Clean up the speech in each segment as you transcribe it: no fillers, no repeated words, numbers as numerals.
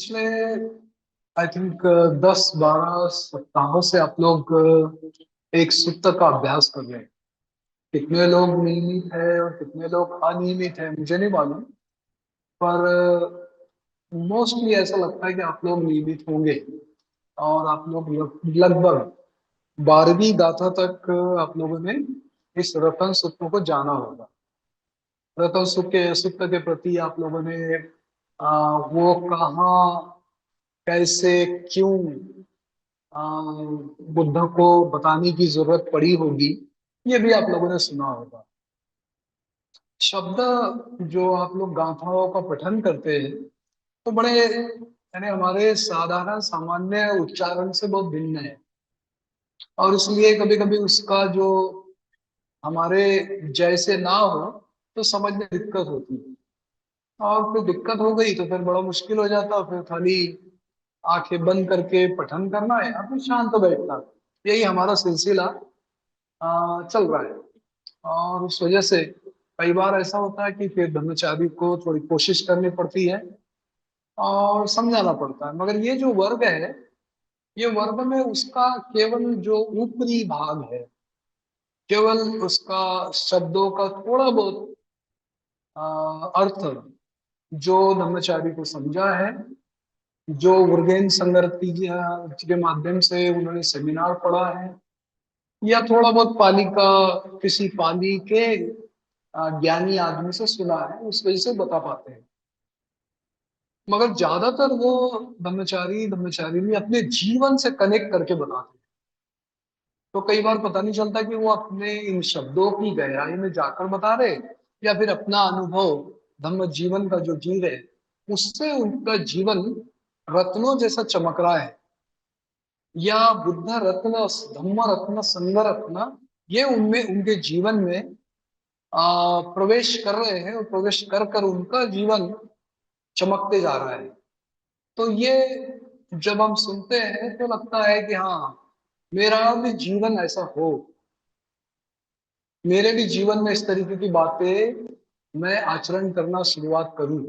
पिछले I think 10-12 सप्ताहों से आप लोग एक सूत्र का अभ्यास कर रहे हैं। कितने लोग नियमित है और कितने लोग अनियमित है मुझे नहीं मालूम, पर मोस्टली ऐसा लगता है कि आप लोग नियमित होंगे। और आप लोग लगभग 12वीं गाथा तक आप लोगों ने इस रतन सूत्र को जाना होगा। रतन सूत्र के प्रति आप लोगों ने वो कहाँ, कैसे, क्यों आ, बुद्ध को बताने की जरूरत पड़ी होगी, ये भी आप लोगों ने सुना होगा। शब्द जो आप लोग गाथाओं का पठन करते हैं तो बड़े यानी हमारे साधारण सामान्य उच्चारण से बहुत भिन्न है। और इसलिए कभी कभी उसका जो हमारे जैसे ना हो तो समझ में दिक्कत होती है। और फिर दिक्कत हो गई तो फिर बड़ा मुश्किल हो जाता, फिर खाली आंखें बंद करके पठन करना है या फिर शांत बैठना। यही हमारा सिलसिला चल रहा है। और उस वजह से कई बार ऐसा होता है कि फिर ब्रह्मचारी को थोड़ी कोशिश करनी पड़ती है और समझाना पड़ता है। मगर ये जो वर्ग है, ये वर्ग में उसका केवल जो ऊपरी भाग है, केवल उसका शब्दों का थोड़ा बहुत अर्थ जो ब्रह्मचारी को समझा है, जो उर्गेन संगति के माध्यम से उन्होंने सेमिनार पढ़ा है, या थोड़ा बहुत पाली का किसी पाली के ज्ञानी आदमी से सुना है, उस वजह से बता पाते हैं। मगर ज्यादातर वो ब्रह्मचारी ब्रह्मचारिणी अपने जीवन से कनेक्ट करके बताते हैं। तो कई बार पता नहीं चलता कि वो अपने इन शब्दों की गहराई में जाकर बता रहे या फिर अपना अनुभव धम्म जीवन का जो जी रहे उससे उनका जीवन रत्नों जैसा चमक रहा है, या बुद्ध रत्न, धम्म रत्न, संघ रत्न, ये उनमें उनके जीवन में प्रवेश कर रहे हैं और प्रवेश कर कर उनका जीवन चमकते जा रहा है। तो ये जब हम सुनते हैं तो लगता है कि हाँ, मेरा भी जीवन ऐसा हो, मेरे भी जीवन में इस तरीके की बातें मैं आचरण करना शुरुआत करूं।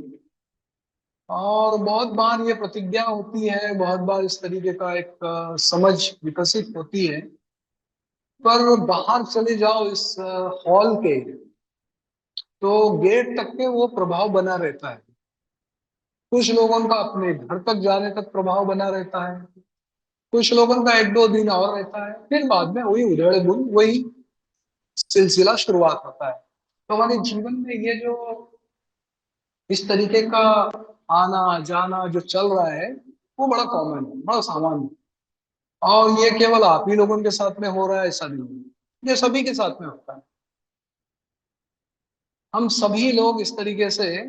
और बहुत बार ये प्रतिज्ञा होती है, बहुत बार इस तरीके का एक समझ विकसित होती है। पर बाहर चले जाओ इस हॉल के, तो गेट तक के वो प्रभाव बना रहता है। कुछ लोगों का अपने घर तक जाने तक प्रभाव बना रहता है, कुछ लोगों का 1-2 दिन और रहता है, फिर बाद में वही उधेड़ बुन वही सिलसिला शुरुआत होता है। तो हमारे जीवन में ये जो इस तरीके का आना जाना जो चल रहा है वो बड़ा कॉमन है, बड़ा सामान्य है। और ये केवल आप ही लोगों के साथ में हो रहा है ऐसा नहीं है, ये सभी के साथ में होता है। हम सभी लोग इस तरीके से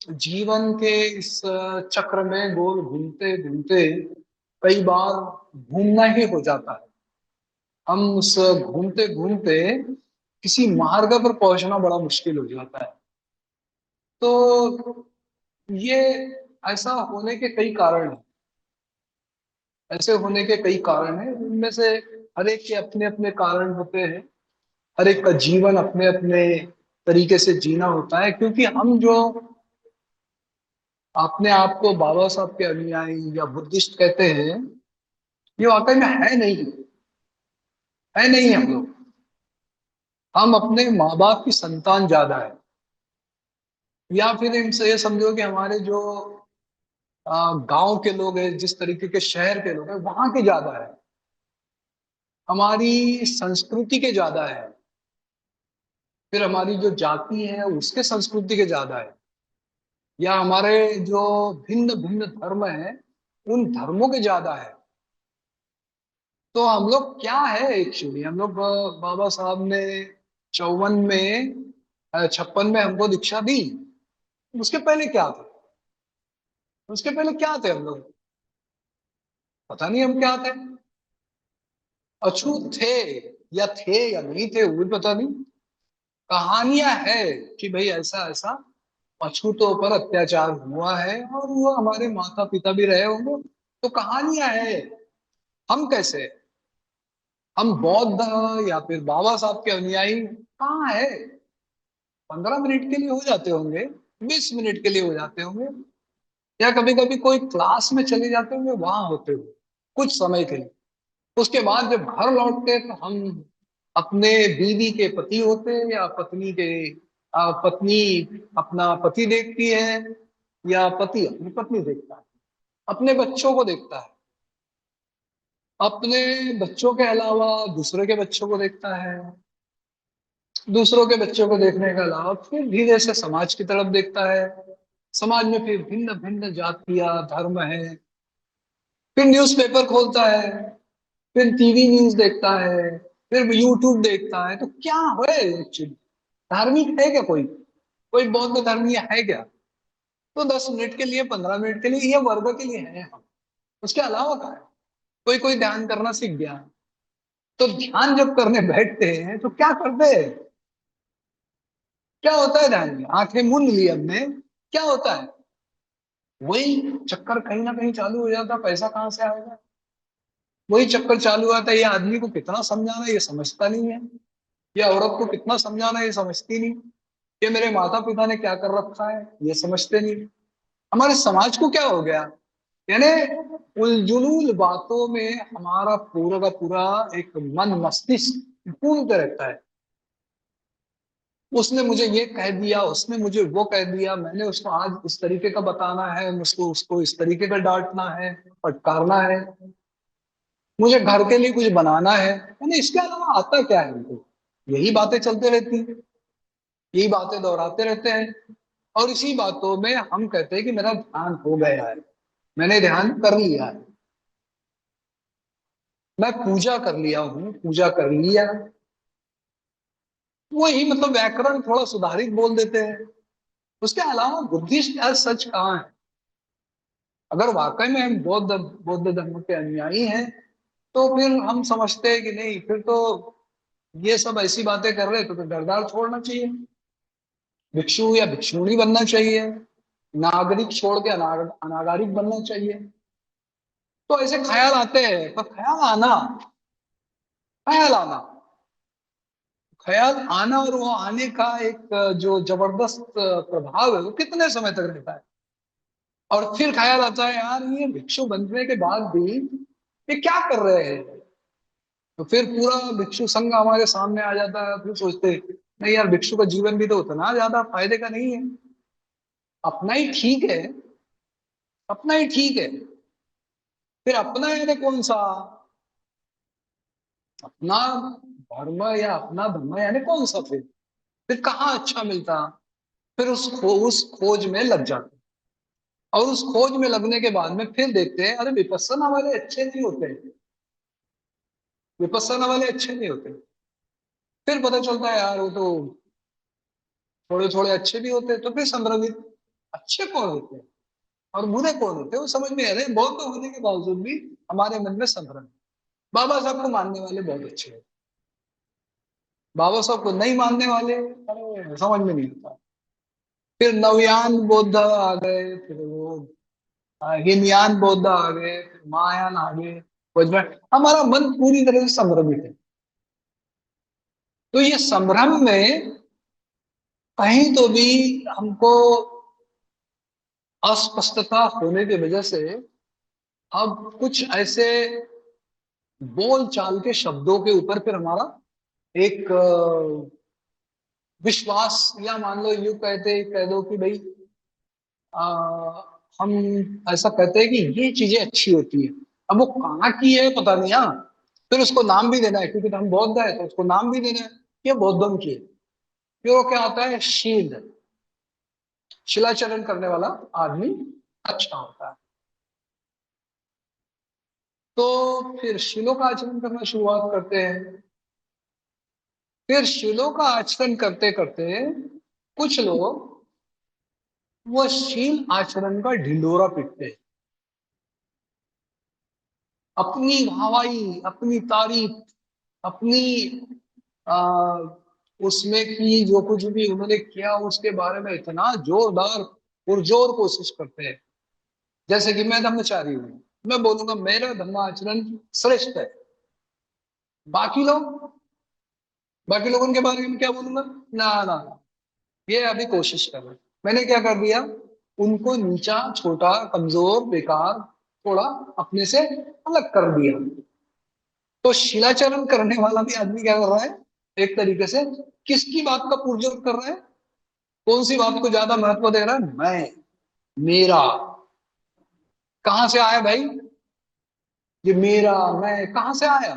जीवन के इस चक्र में गोल घूमते घूमते कई बार घूमना ही हो जाता है। हम उस घूमते घूमते किसी मार्ग पर पहुंचना बड़ा मुश्किल हो जाता है। तो ये ऐसा होने के कई कारण हैं। ऐसे होने के कई कारण हैं, उनमें से हर एक के अपने अपने कारण होते हैं। हर एक का जीवन अपने अपने तरीके से जीना होता है, क्योंकि हम जो अपने आप को बाबा साहब के अनुयायी या बुद्धिस्ट कहते हैं, ये वाकई में है नहीं हम लोग। हम अपने माँ बाप की संतान ज्यादा है, या फिर इनसे ये समझो कि हमारे जो गांव के लोग हैं, जिस तरीके के शहर के लोग हैं वहां के ज्यादा है, हमारी संस्कृति के ज्यादा है, फिर हमारी जो जाति है उसके संस्कृति के ज्यादा है, या हमारे जो भिन्न भिन्न धर्म है उन धर्मों के ज्यादा है। तो हम लोग क्या है, एक्चुअली हम लोग बाबा साहब ने 54 में 56 में हमको दीक्षा दी। उसके पहले क्या थे, उसके पहले क्या थे हम लोग, पता नहीं हम क्या थे। अछूत थे या नहीं थे वो भी पता नहीं। कहानियां है कि भाई ऐसा ऐसा अछूतों पर अत्याचार हुआ है और वो हमारे माता पिता भी रहे होंगे। तो कहानियां है। हम कैसे, हम बौद्ध या फिर बाबा साहब के अनुयायी कहाँ है। 15 मिनट के लिए हो जाते होंगे, 20 मिनट के लिए हो जाते होंगे, या कभी कभी कोई क्लास में चले जाते हुए वहां होते हुए कुछ समय के लिए, उसके बाद जब घर लौटते तो हम अपने बीवी के पति होते हैं या पत्नी के पत्नी अपना पति देखती है या पति अपनी पत्नी देखता है, अपने बच्चों को देखता है, अपने बच्चों के अलावा दूसरे के बच्चों को देखता है, दूसरों के बच्चों को देखने के अलावा फिर धीरे से समाज की तरफ देखता है। समाज में फिर भिन्न भिन्न जातियां धर्म है, फिर न्यूज़पेपर खोलता है, फिर टीवी न्यूज देखता है, फिर यूट्यूब देखता है। तो क्या है एक्चुअली, धार्मिक है क्या कोई, कोई बौद्ध धर्मीय है क्या? तो 10 मिनट के लिए 15 मिनट के लिए ये वर्ग के लिए है हम, उसके अलावा क्या है? कोई कोई ध्यान करना सीख गया, तो ध्यान जब करने बैठते हैं तो क्या करते हैं, क्या होता है ध्यान में? आंखें मूंद ली हमने, क्या होता है? वही चक्कर कहीं ना कहीं चालू हो जाता, पैसा कहाँ से आएगा, वही चक्कर चालू आता है। ये आदमी को कितना समझाना ये समझता नहीं है, ये औरत को कितना समझाना ये समझती नहीं, ये मेरे माता पिता ने क्या कर रखा है ये समझते नहीं। हमारे समाज को क्या हो गया, यानी उलझुल बातों में हमारा पूरा का पूरा एक मन मस्तिष्क कूदते रहता है। उसने मुझे ये कह दिया, उसने मुझे वो कह दिया, मैंने उसको आज इस तरीके का बताना है, मुझको उसको इस तरीके का डांटना है, फटकारना है, मुझे घर के लिए कुछ बनाना है, यानी इसके अलावा आता क्या है उनको? यही बातें चलते रहती हैं, यही बातें दोहराते रहते हैं। और इसी बातों में हम कहते हैं कि मेरा ध्यान हो गया है, मैंने ध्यान कर लिया है, मैं पूजा कर लिया हूँ, पूजा कर लिया। वही मतलब व्याकरण थोड़ा सुधारित बोल देते हैं, उसके अलावा बुद्धिस्ट सच कहाँ है? अगर वाकई में हम बौद्ध बौद्ध धर्म के अनुयायी हैं तो फिर हम समझते हैं कि नहीं, फिर तो ये सब ऐसी बातें कर रहे तो फिर घरदार छोड़ना चाहिए, भिक्षु या भिक्षुणी बनना चाहिए, नागरिक छोड़ के अनागरिक बनना चाहिए। तो ऐसे ख्याल आते हैं, पर ख्याल आना ख्याल आना और वो आने का एक जो जबरदस्त प्रभाव है वो कितने समय तक रहता है। और फिर ख्याल आता है यार ये भिक्षु बनने के बाद भी ये क्या कर रहे हैं, तो फिर पूरा भिक्षु संघ हमारे सामने आ जाता है। फिर सोचते हैं, नहीं यार भिक्षु का जीवन भी तो उतना ज्यादा फायदे का नहीं है, अपना ही ठीक है, अपना ही ठीक है। फिर अपना यानी कौन सा, अपना धर्म या अपना धर्म यानी कौन सा? फिर कहाँ अच्छा मिलता? फिर उस खोज में लग जाते, और उस खोज में लगने के बाद में फिर देखते हैं अरे विपस्सना वाले अच्छे नहीं होते, विपस्सना वाले अच्छे नहीं होते। फिर पता चलता है यार वो तो थोड़े थोड़े अच्छे भी होते हैं। तो फिर संभ्रमित, अच्छे कौन होते हैं और बुरे कौन होते हैं वो समझ में आ रहे, बहुत तो होने के बावजूद भी हमारे मन में संभ्रम। बाबा साहब को मानने वाले बहुत अच्छे हैं, बाबा साहब को नहीं मानने वाले अरे समझ में नहीं आता। फिर नवयान बौद्ध आ गए, फिर वो हीनयान बौद्ध आ गए, फिर महायान आ गए, वज्रमठ। हमारा मन पूरी तरह से संभ्रमित है। तो ये संभ्रम में कहीं तो भी हमको अस्पष्टता होने की वजह से अब कुछ ऐसे बोल चाल के शब्दों के ऊपर फिर हमारा एक विश्वास, या मान लो यूं कह दो कि भाई आ, हम ऐसा कहते हैं कि ये चीजें अच्छी होती है। अब वो कहाँ की है पता नहीं, हाँ फिर उसको नाम भी देना है, क्योंकि तो हम बौद्ध है तो उसको नाम भी देना है, ये बौद्धम की है। फिर वो क्या होता है, शील, शिलाचरण करने वाला आदमी अच्छा होता है। तो फिर शिलों का आचरण करना शुरुआत करते हैं। फिर शिलों का आचरण करते करते कुछ लोग वो शील आचरण का ढिंडोरा पीटते हैं, अपनी हवाई, अपनी तारीफ, अपनी आ, उसमें की जो कुछ भी उन्होंने किया उसके बारे में इतना जोरदार पुरजोर कोशिश करते हैं। जैसे कि मैं धर्मचारी हूँ, मैं बोलूंगा मेरा धर्माचरण श्रेष्ठ है। बाकी लोग, बाकी लोगों के बारे में क्या बोलूंगा, ना ना ना, ये अभी कोशिश कर रहे हैं। मैंने क्या कर दिया, उनको नीचा, छोटा, कमजोर, बेकार, थोड़ा अपने से अलग कर दिया। तो शिलाचरण करने वाला भी आदमी क्या कर रहा है, एक तरीके से किसकी बात का पुरजोर कर रहा है, कौन सी बात को ज्यादा महत्व दे रहा है, मैं, मेरा। कहां से आया भाई ये मेरा मैं, कहां से आया?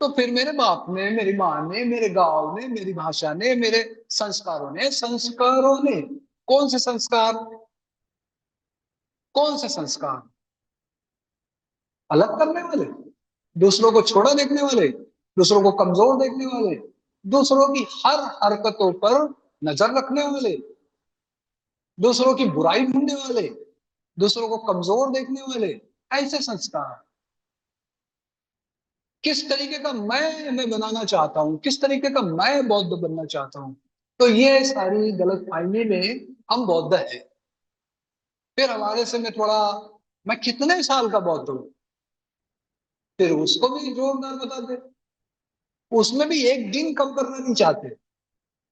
तो फिर मेरे बाप ने, मेरी माँ ने, मेरे गांव ने, मेरी भाषा ने, मेरे संस्कारों ने, कौन से संस्कार, कौन से संस्कार? अलग करने वाले, दूसरों को छोड़ा देखने वाले, दूसरों को कमजोर देखने वाले, दूसरों की हर हरकतों पर नजर रखने वाले, दूसरों की बुराई ढूंढने वाले, दूसरों को कमजोर देखने वाले, ऐसे संस्कार। किस तरीके का मैं बनाना चाहता हूं, किस तरीके का मैं बौद्ध बनना चाहता हूं। तो ये सारी गलत फहमी में हम बौद्ध है। फिर हमारे से में थोड़ा, मैं कितने साल का बौद्ध हूँ, फिर उसको भी जोरदार बता दे। उसमें भी एक दिन कम करना नहीं चाहते।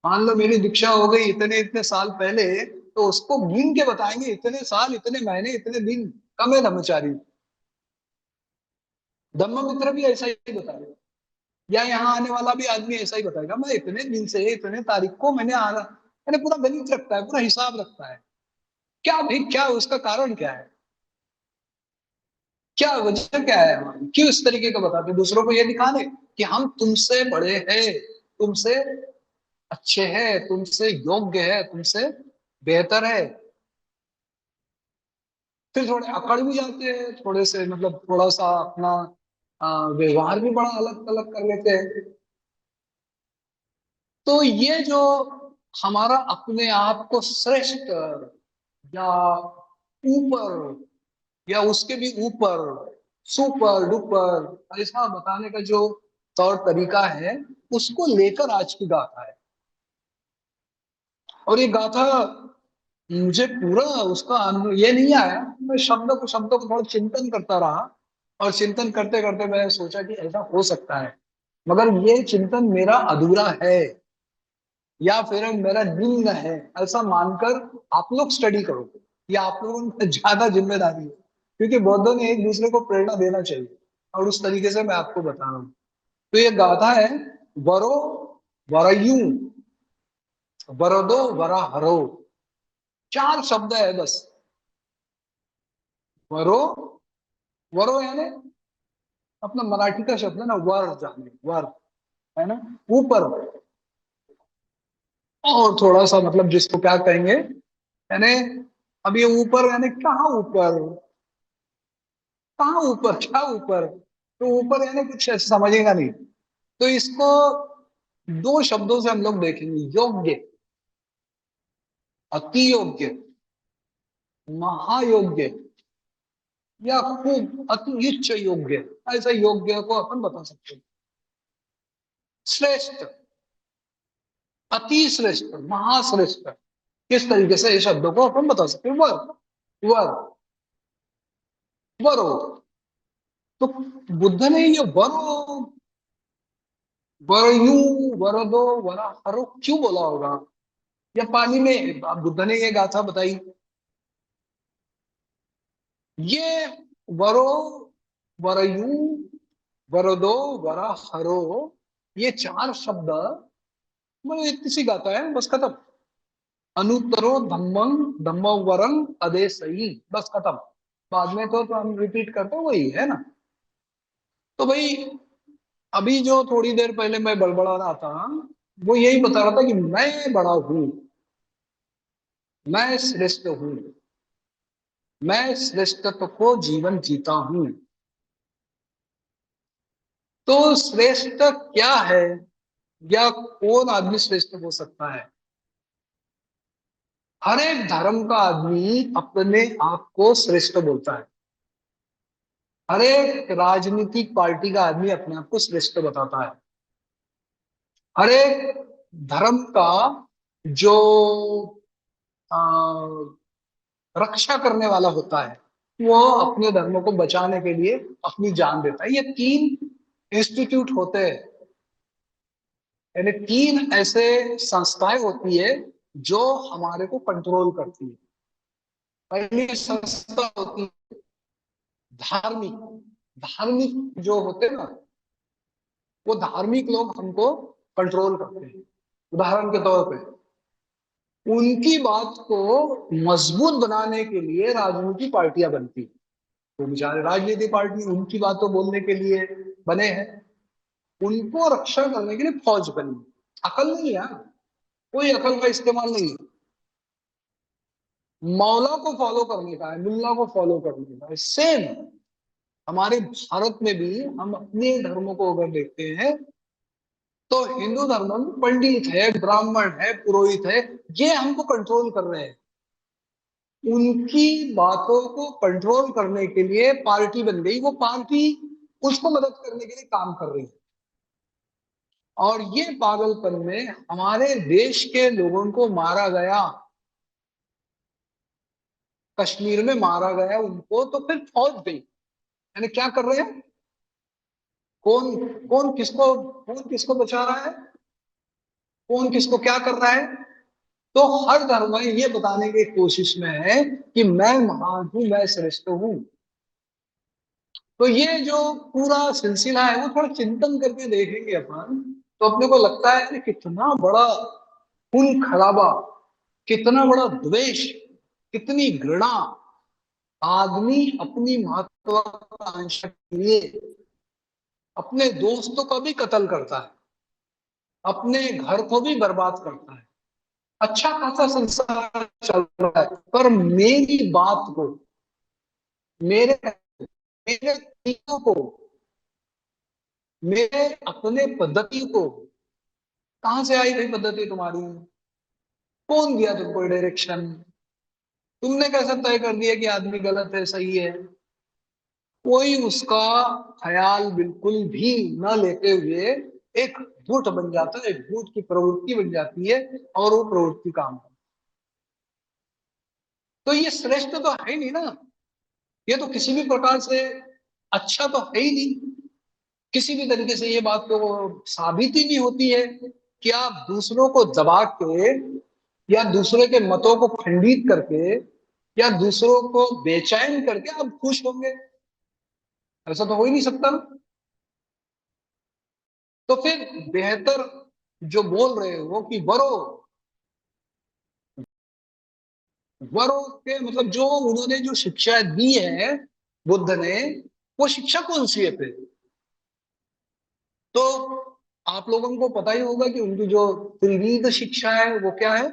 मान लो मेरी दीक्षा हो गई इतने इतने साल पहले, तो उसको गिन के बताएंगे, इतने साल, इतने महीने, इतने दिन कम है ब्रह्मचारी। धम्ममित्र भी ऐसा ही बताएगा, या यहाँ आने वाला भी आदमी ऐसा ही बताएगा, मैं इतने दिन से इतने तारीख को मैंने आना, मैंने पूरा गणित रखता है, पूरा हिसाब रखता है। क्या भाई, क्या उसका कारण क्या है, क्या वजह क्या है हमारी, क्यों इस तरीके का बताते हैं? दूसरों को ये दिखाने कि हम तुमसे बड़े हैं, तुमसे अच्छे हैं, तुमसे योग्य है, तुमसे बेहतर है। फिर थोड़े अकड़ भी जाते हैं, थोड़े से मतलब थोड़ा सा अपना व्यवहार भी बड़ा अलग अलग कर लेते हैं। तो ये जो हमारा अपने आप को श्रेष्ठ, या ऊपर, या उसके भी ऊपर, सुपर डुपर ऐसा बताने का जो तौर तरीका है, उसको लेकर आज की गाथा है। और ये गाथा मुझे पूरा उसका ये नहीं आया, मैं शब्दों को थोड़ा चिंतन करता रहा, और चिंतन करते करते मैं सोचा कि ऐसा हो सकता है। मगर ये चिंतन मेरा अधूरा है, या फिर मेरा निम्न है, ऐसा मानकर आप लोग स्टडी करो। या आप लोगों में ज्यादा जिम्मेदारी है, क्योंकि बौद्धों ने एक दूसरे को प्रेरणा देना चाहिए, और उस तरीके से मैं आपको बता रहा हूँ। तो ये गाथा है, वरो वरयू, वरदो वराहरो, चार शब्द है बस। वरो, वरो यानी अपना मराठी का शब्द है ना, वर जाने, वर है ना, ऊपर। और थोड़ा सा मतलब जिसको क्या कहेंगे, यानी अब ये ऊपर यानी कहाँ ऊपर, कहाँ ऊपर, क्या ऊपर? तो ऊपर यानी कुछ ऐसे समझेगा नहीं। तो इसको दो शब्दों से हम लोग देखेंगे, योग्य, अति योग्य, महायोग्य, या खूब अति उच्च योग्य, ऐसा योग्य को अपन बता सकते हैं। श्रेष्ठ, अति श्रेष्ठ, महाश्रेष्ठ, किस तरीके से इस शब्दों को अपन बता सकते हैं, वर, वर, वरो। तो बुद्ध ने ये वरो, वरयू, वरदो, वरा हरो क्यों बोला होगा? या पानी में बुद्ध ने ये गाथा बताई, ये वरो, वरयू, वरदो, वरा हरो, ये चार शब्द मतलब इतनी सी गाथा है, बस खत्म। अनुत्तरो धम्मं धम्मो वरं अदेसई, बस खत्म। बाद में तो हम रिपीट करते हैं, वही है ना। तो भाई अभी जो थोड़ी देर पहले मैं बड़बड़ा रहा था, वो यही बता रहा था कि मैं बड़ा हूं, मैं श्रेष्ठ हूं, मैं श्रेष्ठत्व को जीवन जीता हूं। तो श्रेष्ठ क्या है, या कौन आदमी श्रेष्ठ हो सकता है? हर एक धर्म का आदमी अपने आप को श्रेष्ठ बोलता है। हर एक राजनीतिक पार्टी का आदमी अपने आप को श्रेष्ठ बताता है। हर एक धर्म का जो आ, रक्षा करने वाला होता है, वो अपने धर्म को बचाने के लिए अपनी जान देता है। ये तीन इंस्टीट्यूट होते हैं, यानी तीन ऐसे संस्थाएं होती है जो हमारे को कंट्रोल करती है। पहली संस्था होती है धार्मिक। धार्मिक जो होते हैं ना, वो धार्मिक लोग हमको कंट्रोल करते हैं। उदाहरण के तौर पे उनकी बात को मजबूत बनाने के लिए राजनीतिक पार्टियां बनती हैं। तो बेचारे राजनीतिक पार्टी उनकी बातों बोलने के लिए बने हैं, उनको रक्षा करने के लिए फौज बनी। अकल नहीं है, कोई अकल का इस्तेमाल नहीं है। मौला को फॉलो करने का है, मुल्ला को फॉलो करने का है। सेम हमारे भारत में भी हम अपने धर्मों को अगर देखते हैं तो हिंदू धर्म में पंडित है, ब्राह्मण है, पुरोहित है, ये हमको कंट्रोल कर रहे हैं। उनकी बातों को कंट्रोल करने के लिए पार्टी बन गई, वो पार्टी उसको मदद करने के लिए काम कर रही है। और ये पागलपन में हमारे देश के लोगों को मारा गया, कश्मीर में मारा गया उनको, तो फिर फौज गई। यानी क्या कर रहे हैं, कौन कौन किसको बचा रहा है, कौन किसको क्या कर रहा है। तो हर धर्म ये बताने की कोशिश में है कि मैं महान हूं, मैं श्रेष्ठ हूं। तो ये जो पूरा सिलसिला है वो थोड़ा चिंतन करके देखेंगे अपन, तो अपने को लगता है कि कितना बड़ा खून खराबा, कितना बड़ा द्वेष, कितनी घृणा। आदमी अपनी महत्वाकांक्षा के लिए अपने दोस्तों का भी कत्ल करता है, अपने घर को भी बर्बाद करता है। अच्छा खासा संसार चल रहा है, पर मेरी बात को, मेरे मेरे तरीकों को, मेरे अपने पद्धति को, कहां से आई भाई पद्धति तुम्हारी? कौन दिया तुमको डायरेक्शन? तुमने कैसे तय कर दिया कि आदमी गलत है सही है? कोई उसका ख्याल बिल्कुल भी न लेते हुए एक गुट बन जाता है, एक गुट की प्रवृत्ति बन जाती है, और वो प्रवृत्ति काम करती है। तो ये श्रेष्ठ तो है ही नहीं ना, ये तो किसी भी प्रकार से अच्छा तो है ही नहीं। किसी भी तरीके से ये बात तो साबित ही नहीं होती है कि आप दूसरों को दबा के, या दूसरे के मतों को खंडित करके, या दूसरों को बेचैन करके आप खुश होंगे। ऐसा तो हो ही नहीं सकता ना। तो फिर बेहतर जो बोल रहे हो कि वरो, वरो के मतलब जो उन्होंने जो शिक्षा दी है बुद्ध ने, वो शिक्षा कौन सी है फिर? तो आप लोगों को पता ही होगा कि उनकी जो त्रिविध शिक्षा है वो क्या है?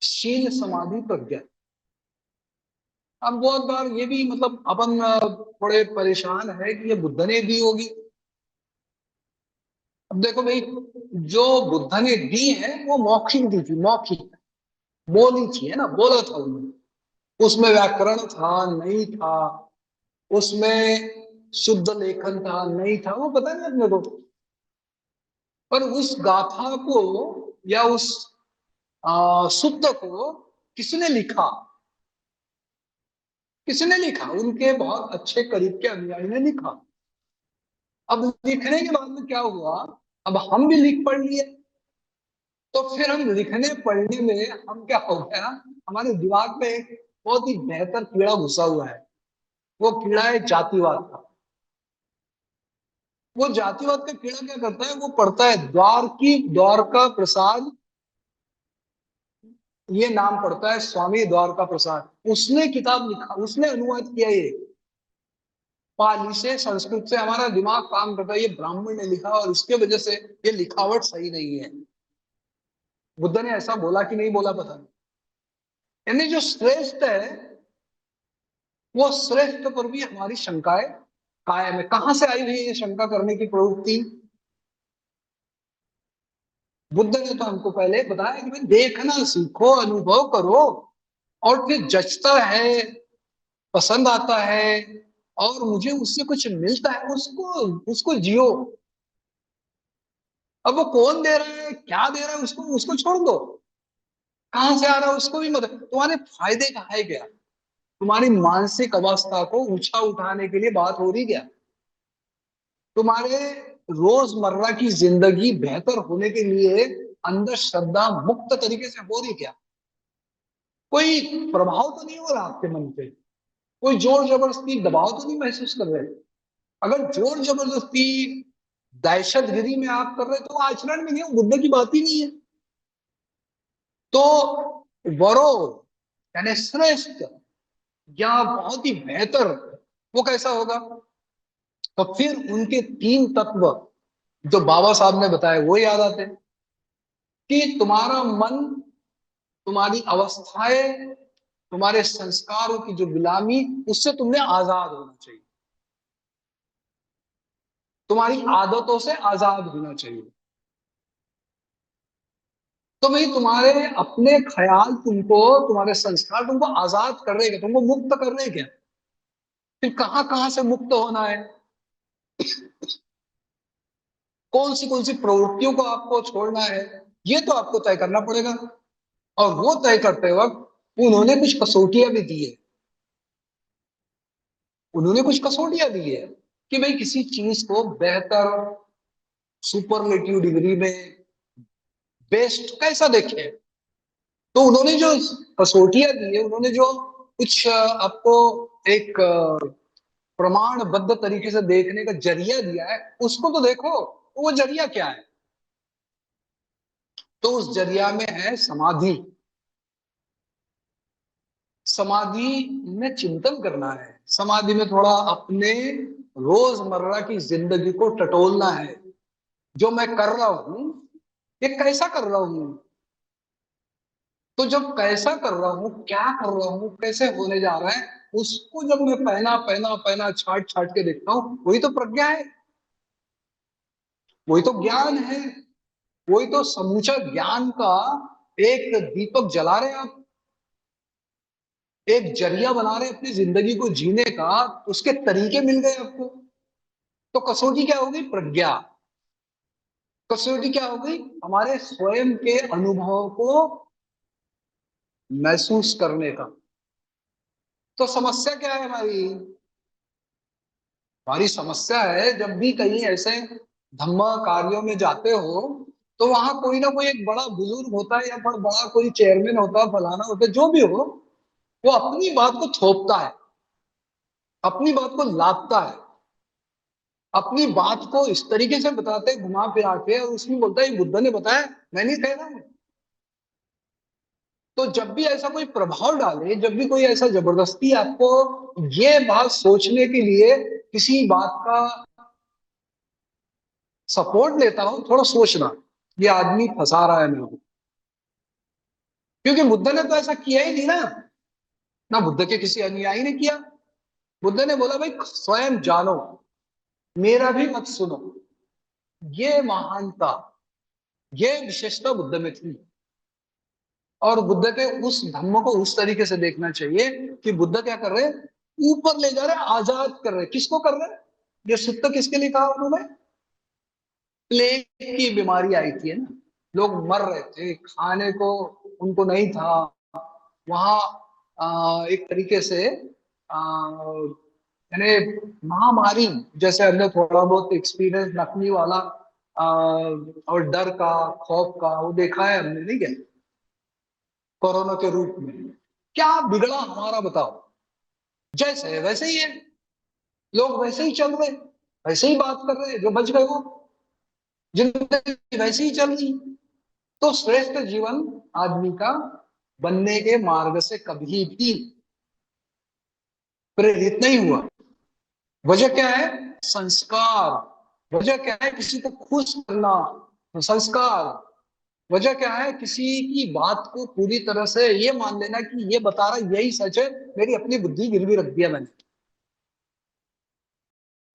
शील समाधि प्रज्ञा। अब बहुत बार ये भी मतलब अपन थोड़े परेशान है कि ये बुद्ध ने दी होगी। अब देखो भाई, जो बुद्ध ने दी है वो मौखिक दी थी, मौखिक बोली थी, है ना, बोला था उन्होंने। उसमें व्याकरण था नहीं था, उसमें शुद्ध लेखन था नहीं था, वो पता नहीं अपने को। पर उस गाथा को, या उस शुद्ध को किसने लिखा? किसने लिखा? उनके बहुत अच्छे करीब के अनुयायी ने लिखा। अब लिखने के बाद में क्या हुआ, अब हम भी लिख पढ़ लिए। तो फिर हम लिखने पढ़ने में हम क्या हो गया, हमारे दिमाग में एक बहुत ही बेहतर कीड़ा घुसा हुआ है। वो कीड़ा है जातिवाद का। वो जातिवाद का कीड़ा क्या करता है, वो पढ़ता है द्वारका प्रसाद, ये नाम पड़ता है स्वामी द्वारका प्रसाद। उसने किताब लिखा, उसने अनुवाद किया ये पाली से संस्कृत से। हमारा दिमाग काम करता है ये ब्राह्मण ने लिखा और इसके वजह से ये लिखावट सही नहीं है। बुद्ध ने ऐसा बोला कि नहीं बोला पता नहीं। यानी जो श्रेष्ठ है, वो श्रेष्ठ पर भी हमारी शंकाएं कायम है। कहां से आई हुई ये शंका करने की प्रवृत्ति? बुद्ध ने तो हमको पहले बताया कि भाई देखना सीखो, अनुभव करो, और फिर जचता है, पसंद आता है, और मुझे उससे कुछ मिलता है, उसको उसको जियो। अब वो कौन दे रहा है, क्या दे रहा है, उसको उसको छोड़ दो। कहां से आ रहा है उसको भी मदद, तुम्हारे फायदे का है क्या? तुम्हारी मानसिक अवस्था को ऊंचा उठाने के लिए बात हो रही क्या? तुम्हारे रोजमर्रा की जिंदगी बेहतर होने के लिए अंदर श्रद्धा मुक्त तरीके से हो रही क्या? कोई प्रभाव तो नहीं हो रहा आपके मन पे? कोई जोर जबरदस्ती दबाव तो नहीं महसूस कर रहे? अगर जोर जबरदस्ती दहशतगिरी में आप कर रहे, तो वो आचरण में नहीं है, वो बुद्ध की बात ही नहीं है। तो वरो यानी श्रेष्ठ या बहुत ही बेहतर, वो कैसा होगा? तो फिर उनके तीन तत्व जो बाबा साहब ने बताए वो याद आते हैं कि तुम्हारा मन, तुम्हारी अवस्थाएं, तुम्हारे संस्कारों की जो गुलामी, उससे तुमने आजाद होना चाहिए। तुम्हारी आदतों से आजाद होना चाहिए। तो भाई तुम्हारे अपने ख्याल तुमको, तुम्हारे संस्कार तुमको आजाद कर रहे हैं, तुमको मुक्त कर रहे हैं क्या? फिर कहां कहां से मुक्त होना है? कौन सी प्रवृत्तियों को आपको छोड़ना है? ये तो आपको तय करना पड़ेगा। और वो तय करते वक्त उन्होंने कुछ कसौटियां भी दी है। उन्होंने कुछ कसौटियां दी है कि भाई किसी चीज को बेहतर, सुपरलेटिव डिग्री में बेस्ट कैसा देखे। तो उन्होंने जो कसौटियां दी है, उन्होंने जो कुछ आपको एक प्रमाणबद्ध तरीके से देखने का जरिया दिया है, उसको तो देखो। तो वो जरिया क्या है? तो उस जरिया में है समाधि। समाधि में चिंतन करना है, समाधि में थोड़ा अपने रोजमर्रा की जिंदगी को टटोलना है। जो मैं कर रहा हूं, ये कैसा कर रहा हूं? तो जब कैसा कर रहा हूँ, क्या कर रहा हूँ, कैसे होने जा रहा है, उसको जब मैं पहना पहना पहना छाट छाट के देखता हूँ, वही तो प्रज्ञा है। वही तो ज्ञान है। वही तो समूचा ज्ञान का एक दीपक जला रहे हैं आप। एक जरिया बना रहे हैं अपनी जिंदगी को जीने का। उसके तरीके मिल गए आपको। तो कसौटी क्या होगी? प्रज्ञा। कसौटी क्या होगी? हमारे स्वयं के अनुभव को महसूस करने का। तो समस्या क्या है हमारी? हमारी समस्या है, जब भी कहीं ऐसे धम्म कार्यों में जाते हो, तो वहां कोई ना कोई एक बड़ा बुजुर्ग होता है, या बड़ा बड़ा कोई चेयरमैन होता है, फलाना होता है, जो भी हो, वो अपनी बात को थोपता है, अपनी बात को लादता है, अपनी बात को इस तरीके से बताते हैं घुमा फिरा के, और उसमें बोलता है ये बुद्ध ने बताया, मैं नहीं कह रहा हूं। तो जब भी ऐसा कोई प्रभाव डाले, जब भी कोई ऐसा जबरदस्ती आपको ये बात सोचने के लिए किसी बात का सपोर्ट लेता हो, थोड़ा सोचना, ये आदमी फंसा रहा है मेरे को। क्योंकि बुद्ध ने तो ऐसा किया ही नहीं ना। ना बुद्ध के किसी अनुयायी ने किया। बुद्ध ने बोला भाई स्वयं जानो, मेरा भी मत सुनो। ये महानता, ये विशेषता बुद्ध में थी। और बुद्ध के उस धम्म को उस तरीके से देखना चाहिए कि बुद्ध क्या कर रहे हैं? ऊपर ले जा रहे हैं, आजाद कर रहे हैं। किसको कर रहे हैं? ये सूत्र किसके लिए कहा उन्होंने? प्लेग की बीमारी आई थी, है ना। लोग मर रहे थे, खाने को उनको नहीं था। वहां एक तरीके से यानी महामारी जैसे हमने थोड़ा बहुत एक्सपीरियंस नकली वाला और डर का, खौफ का, वो देखा है हमने, नहीं क्या? कोरोना के रूप में क्या बिगड़ा हमारा, बताओ? जैसे है वैसे ही है। लोग वैसे ही चल रहे, वैसे ही बात कर रहे, जो बच गए वो जिंदगी वैसे ही चल रही। तो श्रेष्ठ जीवन आदमी का बनने के मार्ग से कभी भी प्रेरित नहीं हुआ। वजह क्या है? संस्कार। वजह क्या है? किसी को खुश करना, तो संस्कार। वजह क्या है? किसी की बात को पूरी तरह से ये मान लेना कि ये बता रहा यही सच है, मेरी अपनी बुद्धि गिरवी रख दिया मैंने।